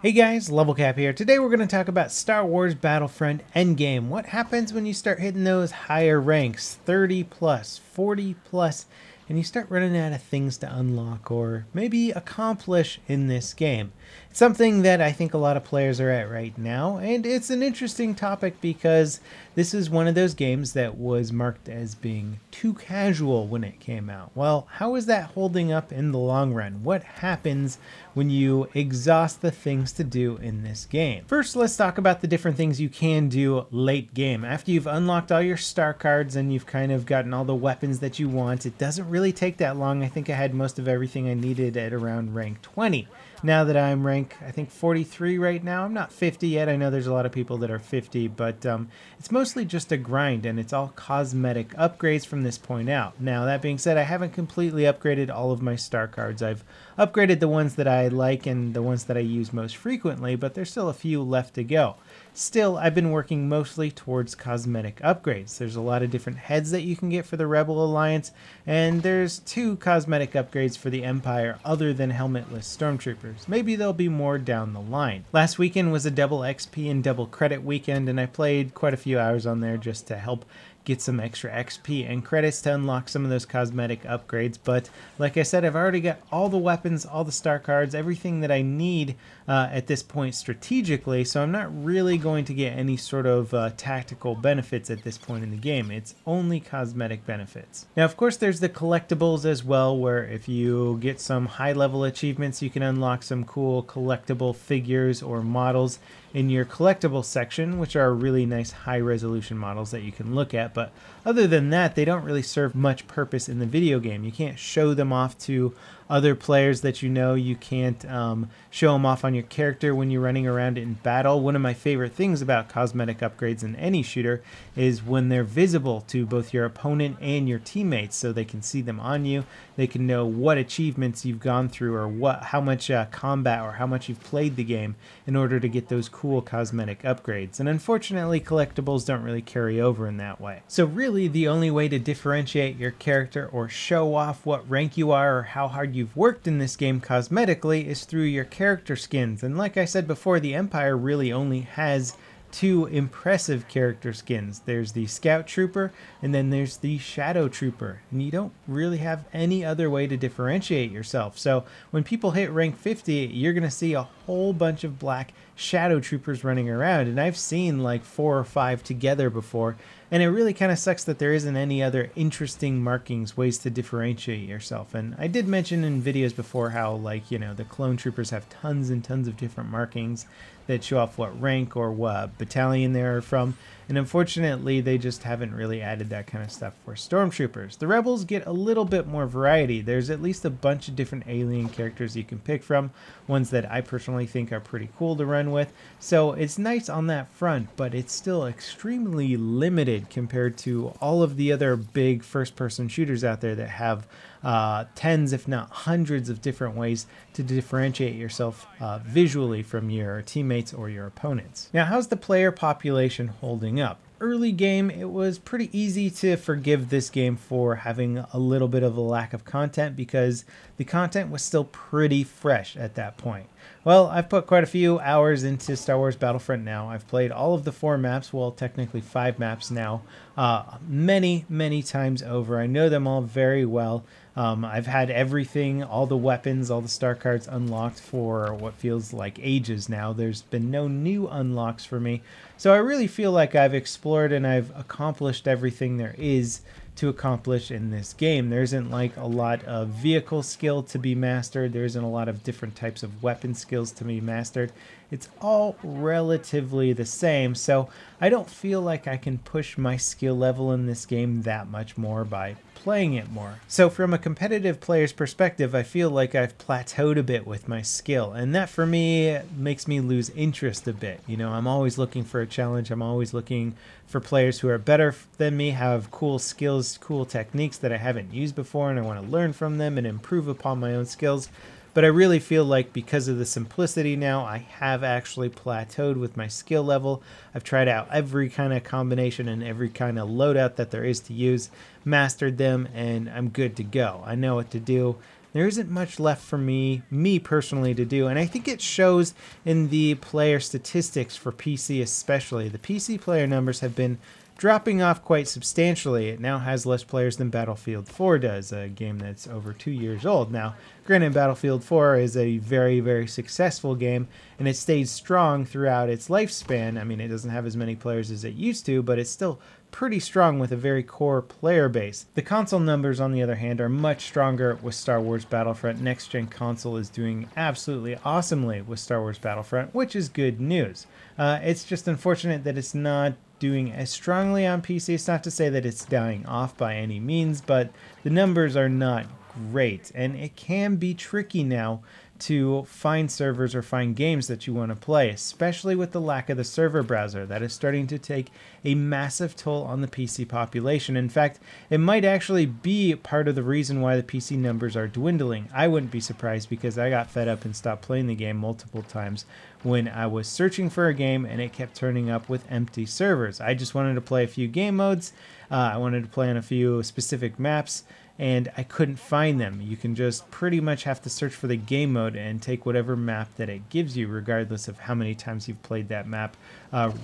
Hey guys, LevelCap here. Today we're going to talk about Star Wars Battlefront Endgame. What happens when you start hitting those higher ranks, 30 plus, 40 plus, and you start running out of things to unlock or maybe accomplish in this game. It's something that I think a lot of players are at right now, and it's an interesting topic because this is one of those games that was marked as being too casual when it came out. Well, how is that holding up in the long run? What happens when you exhaust the things to do in this game? First, let's talk about the different things you can do late game. After you've unlocked all your star cards and you've kind of gotten all the weapons that you want, it doesn't really take that long. I think I had most of everything I needed at around rank 20. Now that I'm rank, I think 43 right now. I'm not 50 yet. I know there's a lot of people that are 50, but it's mostly just a grind, and it's all cosmetic upgrades from this point out. Now, that being said, I haven't completely upgraded all of my star cards. I've upgraded the ones that I like and the ones that I use most frequently, but there's still a few left to go. Still, I've been working mostly towards cosmetic upgrades. There's a lot of different heads that you can get for the Rebel Alliance, and there's 2 cosmetic upgrades for the Empire other than helmetless stormtroopers. Maybe there'll be more down the line. Last weekend was a double XP and double credit weekend, and I played quite a few hours on there just to help get some extra XP and credits to unlock some of those cosmetic upgrades. But like I said, I've already got all the weapons, all the star cards, everything that I need at this point strategically, so I'm not really going to get any sort of tactical benefits at this point in the game. It's only cosmetic benefits. Now, of course, there's the collectibles as well, where if you get some high-level achievements, you can unlock some cool collectible figures or models in your collectible section, which are really nice high-resolution models that you can look at. But other than that, they don't really serve much purpose in the video game. You can't show them off to other players that you know. You can't show them off on your character when you're running around in battle. One of my favorite things about cosmetic upgrades in any shooter is when they're visible to both your opponent and your teammates, so they can see them on you. They can know what achievements you've gone through or how much combat or how much you've played the game in order to get those cool cosmetic upgrades. And unfortunately, collectibles don't really carry over in that way. So really, the only way to differentiate your character or show off what rank you are or how hard you've worked in this game cosmetically is through your character skins. And like I said before, the Empire really only has 2 impressive character skins. There's the Scout Trooper and then there's the Shadow Trooper, and you don't really have any other way to differentiate yourself. So when people hit rank 50, you're gonna see a whole bunch of black Shadow Troopers running around, and I've seen like 4 or 5 together before, and it really kind of sucks that there isn't any other interesting markings, ways to differentiate yourself. And I did mention in videos before how, like, you know, the clone troopers have tons and tons of different markings that show off what rank or what battalion they're from, and unfortunately they just haven't really added that kind of stuff for stormtroopers. The rebels get a little bit more variety. There's at least a bunch of different alien characters you can pick from, ones that I personally think are pretty cool to run with, so it's nice on that front, but it's still extremely limited compared to all of the other big first-person shooters out there that have tens if not hundreds of different ways to differentiate yourself visually from your teammates or your opponents. Now, how's the player population holding up? Early game, it was pretty easy to forgive this game for having a little bit of a lack of content because the content was still pretty fresh at that point. Well, I've put quite a few hours into Star Wars Battlefront now. I've played all of the 4 maps, well, technically 5 maps now, many times over. I know them all very well. I've had everything, all the weapons, all the star cards unlocked for what feels like ages now. There's been no new unlocks for me. So I really feel like I've explored and I've accomplished everything there is to accomplish in this game. There isn't like a lot of vehicle skill to be mastered. There isn't a lot of different types of weapon skills to be mastered. It's all relatively the same, so I don't feel like I can push my skill level in this game that much more by playing it more. So from a competitive player's perspective, I feel like I've plateaued a bit with my skill, and that for me makes me lose interest a bit. You know, I'm always looking for a challenge. I'm always looking for players who are better than me, have cool skills, cool techniques that I haven't used before, and I want to learn from them and improve upon my own skills. But I really feel like because of the simplicity now, I have actually plateaued with my skill level. I've tried out every kind of combination and every kind of loadout that there is to use, mastered them, and I'm good to go. I know what to do. there isn't much left for me personally to do. And I think it shows in the player statistics for PC especially. The PC player numbers have been dropping off quite substantially. It now has less players than Battlefield 4 does, a game that's over 2 years old. Now, granted, Battlefield 4 is a very, very successful game, and it stayed strong throughout its lifespan. I mean, it doesn't have as many players as it used to, but it's still pretty strong with a very core player base. The console numbers, on the other hand, are much stronger with Star Wars Battlefront. Next gen console is doing absolutely awesomely with Star Wars Battlefront, which is good news. It's just unfortunate that it's not doing as strongly on PC. It's not to say that it's dying off by any means, but the numbers are not great, and it can be tricky now to find servers or find games that you want to play, especially with the lack of the server browser. That is starting to take a massive toll on the PC population. In fact, it might actually be part of the reason why the PC numbers are dwindling. I wouldn't be surprised, because I got fed up and stopped playing the game multiple times when I was searching for a game and it kept turning up with empty servers. I just wanted to play a few game modes. I wanted to play on a few specific maps, and I couldn't find them. You can just pretty much have to search for the game mode and take whatever map that it gives you, regardless of how many times you've played that map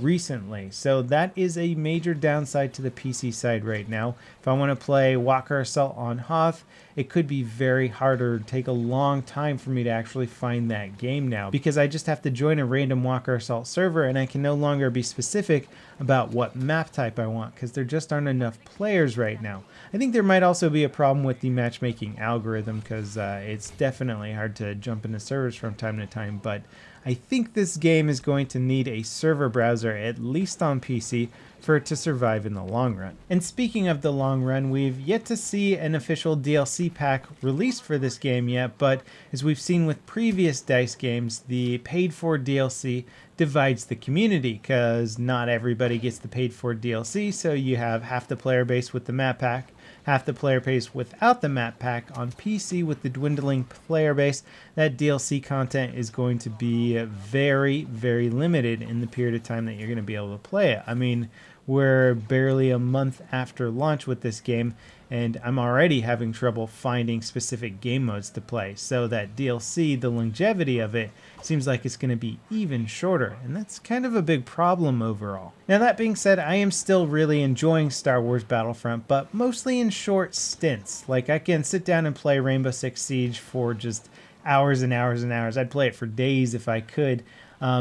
recently. So that is a major downside to the PC side right now. If I want to play Walker Assault on Hoth, it could be very hard or take a long time for me to actually find that game now, because I just have to join a random Walker Assault server, and I can no longer be specific about what map type I want, because there just aren't enough players right now. I think there might also be a problem with the matchmaking algorithm, because it's definitely hard to jump into servers from time to time, but I think this game is going to need a server browser, at least on PC, for it to survive in the long run. And speaking of the long run, we've yet to see an official DLC pack released for this game yet, but as we've seen with previous DICE games, the paid-for DLC divides the community, because not everybody gets the paid-for DLC, so you have half the player base with the map pack, half the player base without the map pack. On PC, with the dwindling player base, that DLC content is going to be very, very limited in the period of time that you're going to be able to play it. I mean, we're barely a month after launch with this game, and I'm already having trouble finding specific game modes to play. So that DLC, the longevity of it, seems like it's going to be even shorter, and that's kind of a big problem overall. Now, that being said, I am still really enjoying Star Wars Battlefront, but mostly in short stints. Like, I can sit down and play Rainbow Six Siege for just hours and hours and hours. I'd play it for days if I could,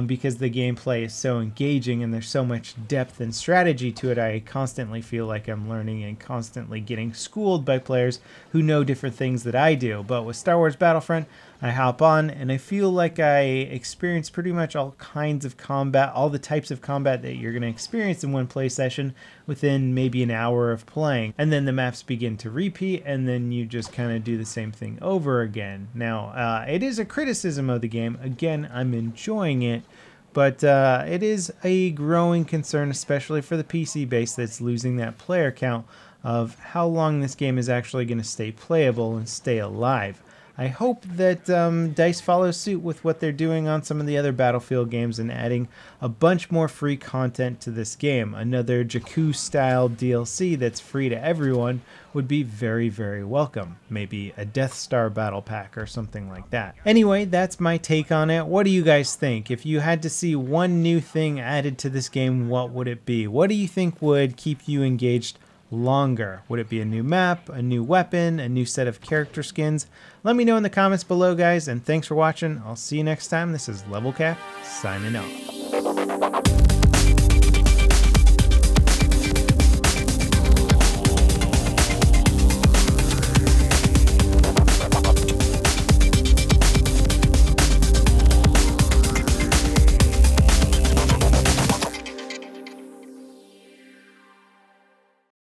because the gameplay is so engaging and there's so much depth and strategy to it. I constantly feel like I'm learning and constantly getting schooled by players who know different things that I do. But with Star Wars Battlefront, I hop on and I feel like I experience pretty much all kinds of combat, all the types of combat that you're going to experience in one play session within maybe an hour of playing. And then the maps begin to repeat, and then you just kind of do the same thing over again. Now, it is a criticism of the game. Again, I'm enjoying it, but it is a growing concern, especially for the PC base that's losing that player count, of how long this game is actually going to stay playable and stay alive. I hope that DICE follows suit with what they're doing on some of the other Battlefield games and adding a bunch more free content to this game. Another Jakku-style DLC that's free to everyone would be very, very welcome. Maybe a Death Star battle pack or something like that. Anyway, that's my take on it. What do you guys think? If you had to see one new thing added to this game, what would it be? What do you think would keep you engaged longer? Would it be a new map, a new weapon, a new set of character skins? Let me know in the comments below, guys, and thanks for watching. I'll see you next time. This is LevelCap, signing off.